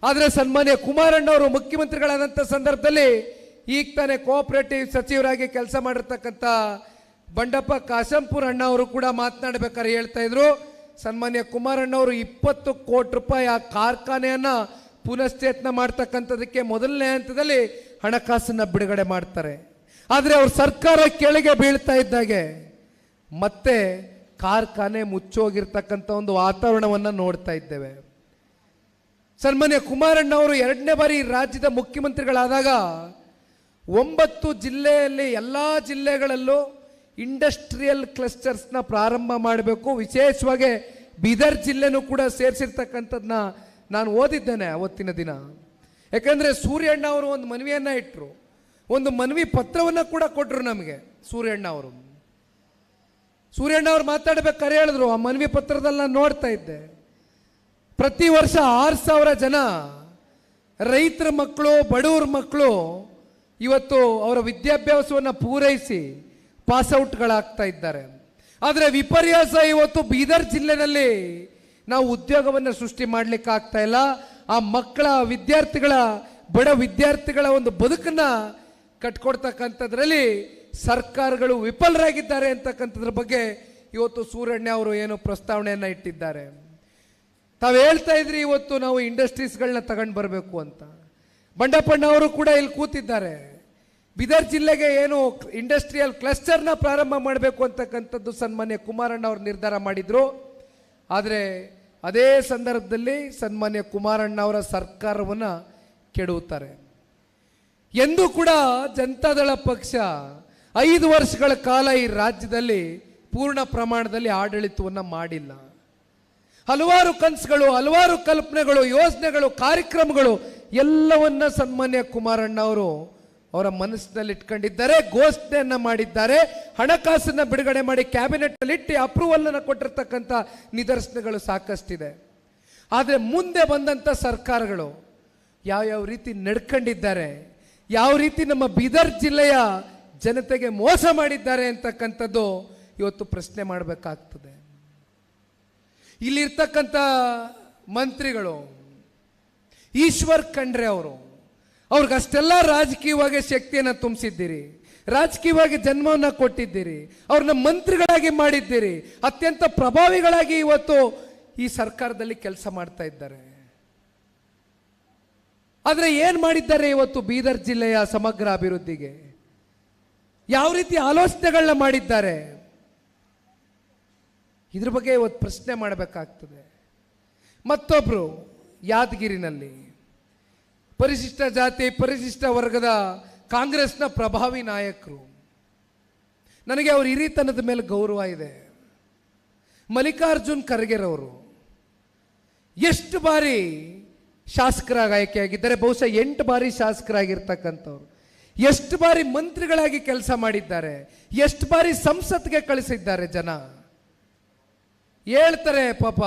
ಆದರೆ ಸನ್ಮಾನ್ಯ ಕುಮಾರಣ್ಣವರು ಮುಖ್ಯಮಂತ್ರಿಗಳಾದಂಥ ಸಂದರ್ಭದಲ್ಲಿ ಈಗ ತಾನೇ ಕೋಆಪರೇಟಿವ್ ಸಚಿವರಾಗಿ ಕೆಲಸ ಮಾಡಿರ್ತಕ್ಕಂಥ ಬಂಡಪ್ಪ ಕಾಶಂಪುರ ಅಣ್ಣ ಅವರು ಕೂಡ ಮಾತನಾಡಬೇಕಾದ್ರೆ ಹೇಳ್ತಾ ಇದ್ರು, ಸನ್ಮಾನ್ಯ ಕುಮಾರಣ್ಣವರು 20 ಕೋಟಿ ರೂಪಾಯಿ ಆ ಕಾರ್ಖಾನೆಯನ್ನು ಪುನಶ್ಚೇತನ ಮಾಡ್ತಕ್ಕಂಥದಕ್ಕೆ ಮೊದಲನೇ ಹಂತದಲ್ಲಿ ಹಣಕಾಸನ್ನು ಬಿಡುಗಡೆ ಮಾಡ್ತಾರೆ. ಆದರೆ ಅವ್ರ ಸರ್ಕಾರ ಕೆಳಗೆ ಬೀಳ್ತಾ ಇದ್ದಾಗೆ ಮತ್ತೆ ಕಾರ್ಖಾನೆ ಮುಚ್ಚೋಗಿರ್ತಕ್ಕಂಥ ಒಂದು ವಾತಾವರಣವನ್ನು ನೋಡ್ತಾ ಇದ್ದೇವೆ. ಸನ್ಮಾನ್ಯ ಕುಮಾರಣ್ಣ ಅವರು 2ನೇ ಬಾರಿ ರಾಜ್ಯದ ಮುಖ್ಯಮಂತ್ರಿಗಳಾದಾಗ 9 ಜಿಲ್ಲೆಯಲ್ಲಿ ಎಲ್ಲ ಜಿಲ್ಲೆಗಳಲ್ಲೂ ಇಂಡಸ್ಟ್ರಿಯಲ್ ಕ್ಲಸ್ಟರ್ಸ್ನ ಪ್ರಾರಂಭ ಮಾಡಬೇಕು, ವಿಶೇಷವಾಗಿ ಬೀದರ್ ಜಿಲ್ಲೆನೂ ಕೂಡ ಸೇರಿಸಿರ್ತಕ್ಕಂಥದ್ದನ್ನ ನಾನು ಓದಿದ್ದೇನೆ ಅವತ್ತಿನ ದಿನ. ಯಾಕಂದರೆ ಸೂರ್ಯಣ್ಣ ಅವರು ಒಂದು ಮನವಿಯನ್ನು ಇಟ್ಟರು, ಒಂದು ಮನವಿ ಪತ್ರವನ್ನು ಕೂಡ ಕೊಟ್ಟರು ನಮಗೆ. ಸೂರ್ಯಣ್ಣ ಅವರು ಮಾತಾಡಬೇಕಾದ್ರೆ ಹೇಳಿದ್ರು, ಆ ಮನವಿ ಪತ್ರದಲ್ಲಿ ನಾನು ನೋಡ್ತಾ ಇದ್ದೆ, ಪ್ರತಿ ವರ್ಷ 6,000 ಜನ ರೈತರ ಮಕ್ಕಳು, ಬಡವರ ಮಕ್ಕಳು ಇವತ್ತು ಅವರ ವಿದ್ಯಾಭ್ಯಾಸವನ್ನು ಪೂರೈಸಿ ಪಾಸ್ಔಟ್ಗಳಾಗ್ತಾ ಇದ್ದಾರೆ. ಆದರೆ ವಿಪರ್ಯಾಸ, ಇವತ್ತು ಬೀದರ್ ಜಿಲ್ಲೆನಲ್ಲಿ ನಾವು ಉದ್ಯೋಗವನ್ನು ಸೃಷ್ಟಿ ಮಾಡಲಿಕ್ಕೆ ಆಗ್ತಾ ಇಲ್ಲ. ಆ ಮಕ್ಕಳ ಬಡ ವಿದ್ಯಾರ್ಥಿಗಳ ಒಂದು ಬದುಕನ್ನು ಕಟ್ಕೊಡ್ತಕ್ಕಂಥದ್ರಲ್ಲಿ ಸರ್ಕಾರಗಳು ವಿಫಲರಾಗಿದ್ದಾರೆ ಅಂತಕ್ಕಂಥದ್ರ ಬಗ್ಗೆ ಇವತ್ತು ಸೂರ್ಯಣ್ಣ ಅವರು ಏನು ಪ್ರಸ್ತಾವನೆಯನ್ನು ಇಟ್ಟಿದ್ದಾರೆ. ತಾವು ಹೇಳ್ತಾ ಇದ್ರಿ ಇವತ್ತು ನಾವು ಇಂಡಸ್ಟ್ರೀಸ್ಗಳನ್ನ ತಗೊಂಡು ಬರಬೇಕು ಅಂತ. ಬಂಡಪ್ಪಣ್ಣ ಅವರು ಕೂಡ ಇಲ್ಲಿ ಕೂತಿದ್ದಾರೆ. ಬೀದರ್ ಜಿಲ್ಲೆಗೆ ಏನು ಇಂಡಸ್ಟ್ರಿಯಲ್ ಕ್ಲಸ್ಟರ್ನ ಪ್ರಾರಂಭ ಮಾಡಬೇಕು ಅಂತಕ್ಕಂಥದ್ದು ಸನ್ಮಾನ್ಯ ಕುಮಾರಣ್ಣ ಅವರು ನಿರ್ಧಾರ ಮಾಡಿದ್ರು. ಆದರೆ ಅದೇ ಸಂದರ್ಭದಲ್ಲಿ ಸನ್ಮಾನ್ಯ ಕುಮಾರಣ್ಣ ಅವರ ಸರ್ಕಾರವನ್ನು ಕೆಡವುತ್ತಾರೆ. ಎಂದೂ ಕೂಡ ಜನತಾದಳ ಪಕ್ಷ 5 ವರ್ಷಗಳ ಕಾಲ ಈ ರಾಜ್ಯದಲ್ಲಿ ಪೂರ್ಣ ಪ್ರಮಾಣದಲ್ಲಿ ಆಡಳಿತವನ್ನು ಮಾಡಿಲ್ಲ. ಹಲವಾರು ಕನಸುಗಳು, ಹಲವಾರು ಕಲ್ಪನೆಗಳು, ಯೋಜನೆಗಳು, ಕಾರ್ಯಕ್ರಮಗಳು ಎಲ್ಲವನ್ನ ಸನ್ಮಾನ್ಯ ಕುಮಾರಣ್ಣ ಅವರು ಅವರ ಮನಸ್ಸಿನಲ್ಲಿ ಇಟ್ಕೊಂಡಿದ್ದಾರೆ, ಘೋಷಣೆಯನ್ನ ಮಾಡಿದ್ದಾರೆ, ಹಣಕಾಸನ್ನ ಬಿಡುಗಡೆ ಮಾಡಿ ಕ್ಯಾಬಿನೆಟ್ ಅಲ್ಲಿ ಇಟ್ಟು ಅಪ್ರೂವಲ್ ಅನ್ನು ಕೊಟ್ಟಿರ್ತಕ್ಕಂಥ ನಿದರ್ಶನಗಳು ಸಾಕಷ್ಟಿದೆ. ಆದರೆ ಮುಂದೆ ಬಂದಂಥ ಸರ್ಕಾರಗಳು ಯಾವ ರೀತಿ ನಡ್ಕೊಂಡಿದ್ದಾರೆ, ಯಾವ ರೀತಿ ನಮ್ಮ ಬೀದರ್ ಜಿಲ್ಲೆಯ ಜನತೆಗೆ ಮೋಸ ಮಾಡಿದ್ದಾರೆ ಅಂತಕ್ಕಂಥದ್ದು ಇವತ್ತು ಪ್ರಶ್ನೆ ಮಾಡಬೇಕಾಗ್ತದೆ. ಇಲ್ಲಿರ್ತಕ್ಕಂಥ ಮಂತ್ರಿಗಳು ಈಶ್ವರ್ ಖಂಡ್ರೆ ಅವ್ರಿಗಷ್ಟೆಲ್ಲ ರಾಜಕೀಯವಾಗಿ ಶಕ್ತಿಯನ್ನು ತುಂಬಿಸಿದ್ದೀರಿ, ರಾಜಕೀಯವಾಗಿ ಜನ್ಮವನ್ನು ಕೊಟ್ಟಿದ್ದೀರಿ, ಅವ್ರನ್ನ ಮಂತ್ರಿಗಳಾಗಿ ಮಾಡಿದ್ದೀರಿ, ಅತ್ಯಂತ ಪ್ರಭಾವಿಗಳಾಗಿ ಇವತ್ತು ಈ ಸರ್ಕಾರದಲ್ಲಿ ಕೆಲಸ ಮಾಡ್ತಾ ಇದ್ದಾರೆ. ಆದರೆ ಏನು ಮಾಡಿದ್ದಾರೆ ಇವತ್ತು ಬೀದರ್ ಜಿಲ್ಲೆಯ ಸಮಗ್ರ ಅಭಿವೃದ್ಧಿಗೆ? ಯಾವ ರೀತಿ ಆಲೋಚನೆಗಳನ್ನ ಮಾಡಿದ್ದಾರೆ? ಇದ್ರ ಬಗ್ಗೆ ಇವತ್ತು ಪ್ರಶ್ನೆ ಮಾಡಬೇಕಾಗ್ತದೆ. ಮತ್ತೊಬ್ರು ಯಾದಗಿರಿನಲ್ಲಿ ಪರಿಶಿಷ್ಟ ಜಾತಿ ಪರಿಶಿಷ್ಟ ವರ್ಗದ ಕಾಂಗ್ರೆಸ್ನ ಪ್ರಭಾವಿ ನಾಯಕರು, ನನಗೆ ಅವ್ರ ಹಿರಿತನದ ಮೇಲೆ ಗೌರವ ಇದೆ. ಮಲ್ಲಿಕಾರ್ಜುನ್ ಖರ್ಗೆರವರು ಎಷ್ಟು ಬಾರಿ ಶಾಸಕರಾಗಿ ಆಯ್ಕೆಯಾಗಿದ್ದಾರೆ, ಬಹುಶಃ 8 ಬಾರಿ ಶಾಸಕರಾಗಿರ್ತಕ್ಕಂಥವ್ರು, ಎಷ್ಟು ಬಾರಿ ಮಂತ್ರಿಗಳಾಗಿ ಕೆಲಸ ಮಾಡಿದ್ದಾರೆ, ಎಷ್ಟು ಬಾರಿ ಸಂಸತ್ಗೆ ಕಳಿಸಿದ್ದಾರೆ. ಜನ ಹೇಳ್ತಾರೆ, ಪಾಪ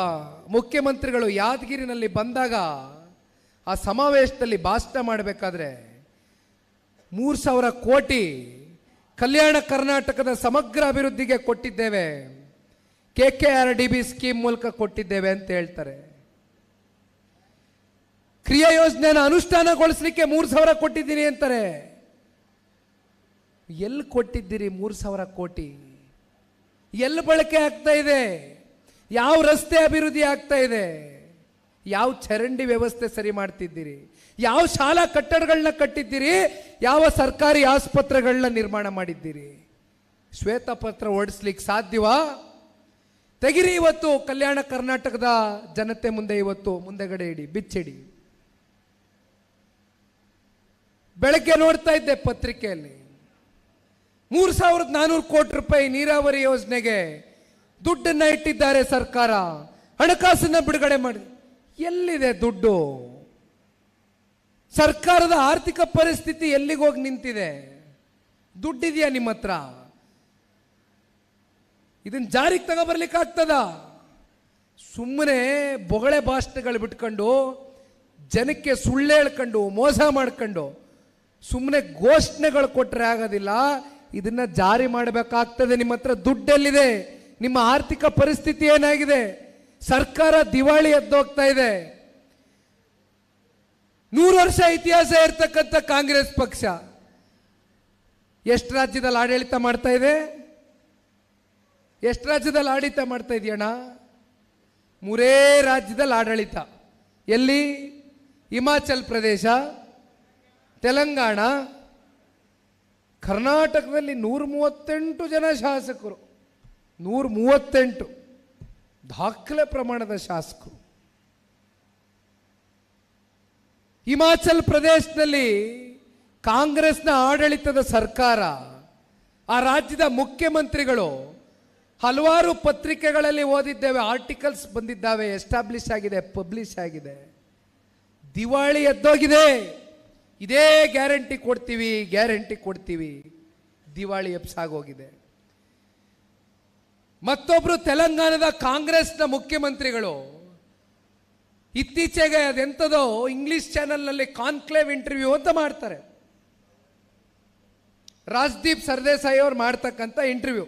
ಮುಖ್ಯಮಂತ್ರಿಗಳು ಯಾದಗಿರಿನಲ್ಲಿ ಬಂದಾಗ ಆ ಸಮಾವೇಶದಲ್ಲಿ ಭಾಷಣ ಮಾಡಬೇಕಾದ್ರೆ 3,000 ಕೋಟಿ ಕಲ್ಯಾಣ ಕರ್ನಾಟಕದ ಸಮಗ್ರ ಅಭಿವೃದ್ಧಿಗೆ ಕೊಟ್ಟಿದ್ದೇವೆ, KKRDB ಸ್ಕೀಮ್ ಮೂಲಕ ಕೊಟ್ಟಿದ್ದೇವೆ ಅಂತ ಹೇಳ್ತಾರೆ. ಕ್ರಿಯಾ ಯೋಜನೆಯನ್ನು ಅನುಷ್ಠಾನಗೊಳಿಸಲಿಕ್ಕೆ 3,000 ಕೊಟ್ಟಿದ್ದೀನಿ ಅಂತಾರೆ. ಎಲ್ಲಿ ಕೊಟ್ಟಿದ್ದೀರಿ 3,000 ಕೋಟಿ? ಎಲ್ಲಿ ಬಳಕೆ ಆಗ್ತಾ ಇದೆ? ಯಾವ ರಸ್ತೆ ಅಭಿವೃದ್ಧಿ ಆಗ್ತಾ ಇದೆ? ಯಾವ ಚರಂಡಿ ವ್ಯವಸ್ಥೆ ಸರಿ ಮಾಡ್ತಿದ್ದೀರಿ? ಯಾವ ಶಾಲಾ ಕಟ್ಟಡಗಳನ್ನ ಕಟ್ಟಿದ್ದೀರಿ? ಯಾವ ಸರ್ಕಾರಿ ಆಸ್ಪತ್ರೆಗಳನ್ನ ನಿರ್ಮಾಣ ಮಾಡಿದ್ದೀರಿ? ಶ್ವೇತಪತ್ರ ಹೊರಡಿಸ್ಲಿಕ್ಕೆ ಸಾಧ್ಯವಾ? ತೆಗಿರಿ ಇವತ್ತು ಕಲ್ಯಾಣ ಕರ್ನಾಟಕದ ಜನತೆ ಮುಂದೆ, ಇವತ್ತು ಮುಂದೆಗಡೆ ಇಡಿ, ಬಿಚ್ಚಿಡಿ. ಬೆಳಗ್ಗೆ ನೋಡ್ತಾ ಇದ್ದೆ ಪತ್ರಿಕೆಯಲ್ಲಿ 3,400 ಕೋಟಿ ರೂಪಾಯಿ ನೀರಾವರಿ ಯೋಜನೆಗೆ ದುಡ್ಡನ್ನ ಇಟ್ಟಿದ್ದಾರೆ ಸರ್ಕಾರ, ಹಣಕಾಸನ್ನ ಬಿಡುಗಡೆ ಮಾಡಿ. ಎಲ್ಲಿದೆ ದುಡ್ಡು? ಸರ್ಕಾರದ ಆರ್ಥಿಕ ಪರಿಸ್ಥಿತಿ ಎಲ್ಲಿಗೆ ಹೋಗಿ ನಿಂತಿದೆ? ದುಡ್ಡಿದೆಯಾ ನಿಮ್ಮ ಹತ್ರ? ಇದನ್ನ ಜಾರಿಗೆ ತಗೋಬರ್ಲಿಕ್ಕೆ ಆಗ್ತದ? ಸುಮ್ಮನೆ ಬೊಗಳೆ ಭಾಷಣಗಳು ಬಿಟ್ಕೊಂಡು, ಜನಕ್ಕೆ ಸುಳ್ಳು ಹೇಳ್ಕೊಂಡು, ಮೋಸ ಮಾಡ್ಕೊಂಡು ಸುಮ್ಮನೆ ಘೋಷಣೆಗಳು ಕೊಟ್ಟರೆ ಆಗೋದಿಲ್ಲ. ಇದನ್ನ ಜಾರಿ ಮಾಡಬೇಕಾಗ್ತದೆ. ನಿಮ್ಮ ಹತ್ರ ದುಡ್ಡೆಲ್ಲಿದೆ? ನಿಮ್ಮ ಆರ್ಥಿಕ ಪರಿಸ್ಥಿತಿ ಏನಾಗಿದೆ? ಸರ್ಕಾರ ದಿವಾಳಿ ಎದ್ದೋಗ್ತಾ ಇದೆ. 100 ವರ್ಷ ಇತಿಹಾಸ ಇರ್ತಕ್ಕಂಥ ಕಾಂಗ್ರೆಸ್ ಪಕ್ಷ ಎಷ್ಟು ರಾಜ್ಯದಲ್ಲಿ ಆಡಳಿತ ಮಾಡ್ತಾ ಇದೆ? ಎಷ್ಟು ರಾಜ್ಯದಲ್ಲಿ ಆಡಳಿತ ಮಾಡ್ತಾ ಇದೆಯಣ್ಣ? 3 ರಾಜ್ಯದಲ್ಲಿ ಆಡಳಿತ. ಎಲ್ಲಿ? ಹಿಮಾಚಲ್ ಪ್ರದೇಶ, ತೆಲಂಗಾಣ, ಕರ್ನಾಟಕದಲ್ಲಿ 138 ಜನ ಶಾಸಕರು. 138 ದಾಖಲೆ ಪ್ರಮಾಣದ ಶಾಸಕರು. ಹಿಮಾಚಲ್ ಪ್ರದೇಶದಲ್ಲಿ ಕಾಂಗ್ರೆಸ್ನ ಆಡಳಿತದ ಸರ್ಕಾರ, ಆ ರಾಜ್ಯದ ಮುಖ್ಯಮಂತ್ರಿಗಳು ಹಲವಾರು ಪತ್ರಿಕೆಗಳಲ್ಲಿ ಓದಿದ್ದೇವೆ, ಆರ್ಟಿಕಲ್ಸ್ ಬಂದಿದ್ದಾವೆ, ಎಸ್ಟಾಬ್ಲಿಷ್ ಆಗಿದೆ, ಪಬ್ಲಿಷ್ ಆಗಿದೆ. ದಿವಾಳಿ ಎದ್ದೋಗಿದೆ. ಇದೇ ಗ್ಯಾರಂಟಿ ಕೊಡ್ತೀವಿ, ಗ್ಯಾರಂಟಿ ಕೊಡ್ತೀವಿ, ದಿವಾಳಿ ಎಪ್ಸಾಗೋಗಿದೆ. ಮತ್ತೊಬ್ರು ತೆಲಂಗಾಣದ ಕಾಂಗ್ರೆಸ್ನ ಮುಖ್ಯಮಂತ್ರಿಗಳು ಇತ್ತೀಚೆಗೆ ಅದೆಂಥದೋ ಇಂಗ್ಲಿಷ್ ಚಾನೆಲ್ನಲ್ಲಿ ಕಾನ್ಕ್ಲೇವ್ ಇಂಟರ್ವ್ಯೂ ಅಂತ ಮಾಡ್ತಾರೆ. ರಾಜ್ದೀಪ್ ಸರ್ದೇಸಾಯಿ ಅವರು ಮಾಡ್ತಕ್ಕಂಥ ಇಂಟರ್ವ್ಯೂ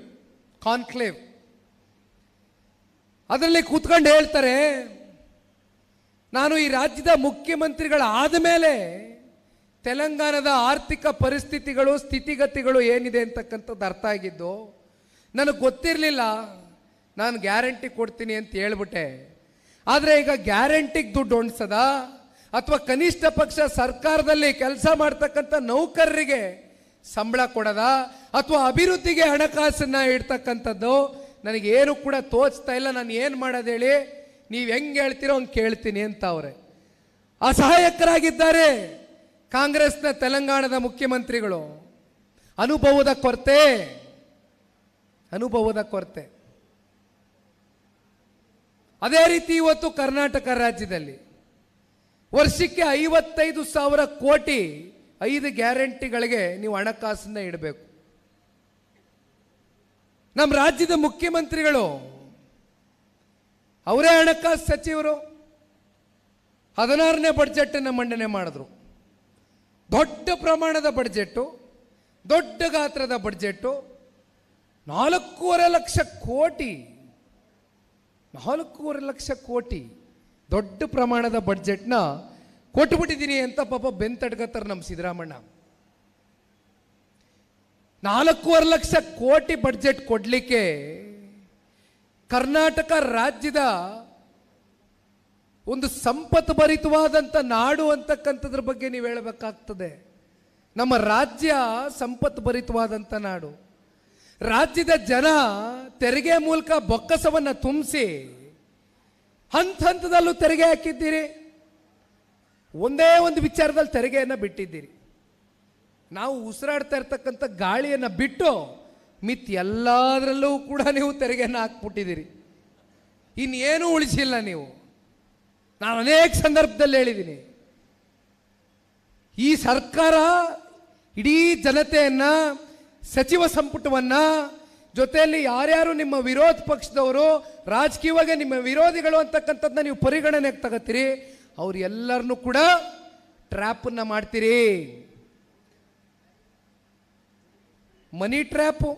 ಕಾನ್ಕ್ಲೇವ್. ಅದರಲ್ಲಿ ಕೂತ್ಕೊಂಡು ಹೇಳ್ತಾರೆ, ನಾನು ಈ ರಾಜ್ಯದ ಮುಖ್ಯಮಂತ್ರಿಗಳಾದ ಮೇಲೆ ತೆಲಂಗಾಣದ ಆರ್ಥಿಕ ಪರಿಸ್ಥಿತಿಗಳು, ಸ್ಥಿತಿಗತಿಗಳು ಏನಿದೆ ಅಂತಕ್ಕಂಥದ್ದು ಅರ್ಥ ಆಗಿದ್ದು. ನನಗೆ ಗೊತ್ತಿರಲಿಲ್ಲ, ನಾನು ಗ್ಯಾರಂಟಿ ಕೊಡ್ತೀನಿ ಅಂತ ಹೇಳ್ಬಿಟ್ಟೆ. ಆದರೆ ಈಗ ಗ್ಯಾರಂಟಿಗೆ ದುಡ್ಡು ಹೊಂಡ್ಸದ ಅಥವಾ ಕನಿಷ್ಠ ಪಕ್ಷ ಸರ್ಕಾರದಲ್ಲಿ ಕೆಲಸ ಮಾಡ್ತಕ್ಕಂಥ ನೌಕರರಿಗೆ ಸಂಬಳ ಕೊಡದ ಅಥವಾ ಅಭಿವೃದ್ಧಿಗೆ ಹಣಕಾಸನ್ನ ಇಡ್ತಕ್ಕಂಥದ್ದು ನನಗೇನು ಕೂಡ ತೋಚ್ತಾ ಇಲ್ಲ. ನಾನು ಏನು ಮಾಡೋದು ಹೇಳಿ, ನೀವು ಹೆಂಗೆ ಹೇಳ್ತೀರೋ ಹಂಗೆ ಕೇಳ್ತೀನಿ ಅಂತ ಅವರೇ ಅಸಹಾಯಕರಾಗಿದ್ದಾರೆ ಕಾಂಗ್ರೆಸ್ನ ತೆಲಂಗಾಣದ ಮುಖ್ಯಮಂತ್ರಿಗಳು. ಅನುಭವದ ಕೊರತೆ. ಅದೇ ರೀತಿ ಇವತ್ತು ಕರ್ನಾಟಕ ರಾಜ್ಯದಲ್ಲಿ ವರ್ಷಕ್ಕೆ 55,000 ಕೋಟಿ 5 ಗ್ಯಾರಂಟಿಗಳಿಗೆ ನೀವು ಹಣಕಾಸನ್ನ ಇಡಬೇಕು. ನಮ್ಮ ರಾಜ್ಯದ ಮುಖ್ಯಮಂತ್ರಿಗಳು ಅವರೇ ಹಣಕಾಸು ಸಚಿವರು 16ನೇ ಬಡ್ಜೆಟನ್ನು ಮಂಡನೆ ಮಾಡಿದ್ರು. ದೊಡ್ಡ ಪ್ರಮಾಣದ ಬಡ್ಜೆಟ್ಟು, ದೊಡ್ಡ ಗಾತ್ರದ ಬಡ್ಜೆಟ್ಟು, 4.5 ಲಕ್ಷ ಕೋಟಿ, 4.5 ಲಕ್ಷ ಕೋಟಿ ದೊಡ್ಡ ಪ್ರಮಾಣದ ಬಡ್ಜೆಟ್ನ ಕೊಟ್ಟುಬಿಟ್ಟಿದ್ದೀನಿ ಅಂತ ಪಾಪ ಬೆಂತಡ್ಕತ್ತಾರೆ ನಮ್ಮ ಸಿದ್ದರಾಮಣ್ಣ. 4.5 ಲಕ್ಷ ಕೋಟಿ ಬಡ್ಜೆಟ್ ಕೊಡಲಿಕ್ಕೆ ಕರ್ನಾಟಕ ರಾಜ್ಯದ ಒಂದು ಸಂಪತ್ತು ಭರಿತವಾದಂಥ ನಾಡು ಅಂತಕ್ಕಂಥದ್ರ ಬಗ್ಗೆ ನೀವು ಹೇಳಬೇಕಾಗ್ತದೆ. ನಮ್ಮ ರಾಜ್ಯ ಸಂಪತ್ತು ಭರಿತವಾದಂಥ ನಾಡು. ರಾಜ್ಯದ ಜನ ತೆರಿಗೆ ಮೂಲಕ ಬೊಕ್ಕಸವನ್ನು ತುಂಬಿಸಿ ಹಂತ ಹಂತದಲ್ಲೂ ತೆರಿಗೆ ಹಾಕಿದ್ದೀರಿ. ಒಂದೇ ಒಂದು ವಿಚಾರದಲ್ಲಿ ತೆರಿಗೆಯನ್ನು ಬಿಟ್ಟಿದ್ದೀರಿ. ನಾವು ಉಸಿರಾಡ್ತಾ ಇರ್ತಕ್ಕಂಥ ಗಾಳಿಯನ್ನು ಬಿಟ್ಟು ಮಿತ್ ಎಲ್ಲದರಲ್ಲೂ ಕೂಡ ನೀವು ತೆರಿಗೆಯನ್ನು ಹಾಕ್ಬಿಟ್ಟಿದ್ದೀರಿ. ಇನ್ನೇನು ಉಳಿಸಿಲ್ಲ ನೀವು. ನಾನು ಅನೇಕ ಸಂದರ್ಭದಲ್ಲಿ ಹೇಳಿದ್ದೀನಿ, ಈ ಸರ್ಕಾರ ಇಡೀ ಜನತೆಯನ್ನ, ಸಚಿವ ಸಂಪುಟವನ್ನ, ಜೊತೆಯಲ್ಲಿ ಯಾರ್ಯಾರು ನಿಮ್ಮ ವಿರೋಧ ಪಕ್ಷದವರು, ರಾಜಕೀಯವಾಗಿ ನಿಮ್ಮ ವಿರೋಧಿಗಳು ಅಂತಕ್ಕಂಥದ್ದನ್ನ ನೀವು ಪರಿಗಣನೆಗೆ ತಗೋತೀರಿ, ಅವ್ರು ಎಲ್ಲರನ್ನೂ ಕೂಡ ಟ್ರ್ಯಾಪನ್ನು ಮಾಡ್ತೀರಿ. ಮನಿ ಟ್ರ್ಯಾಪು.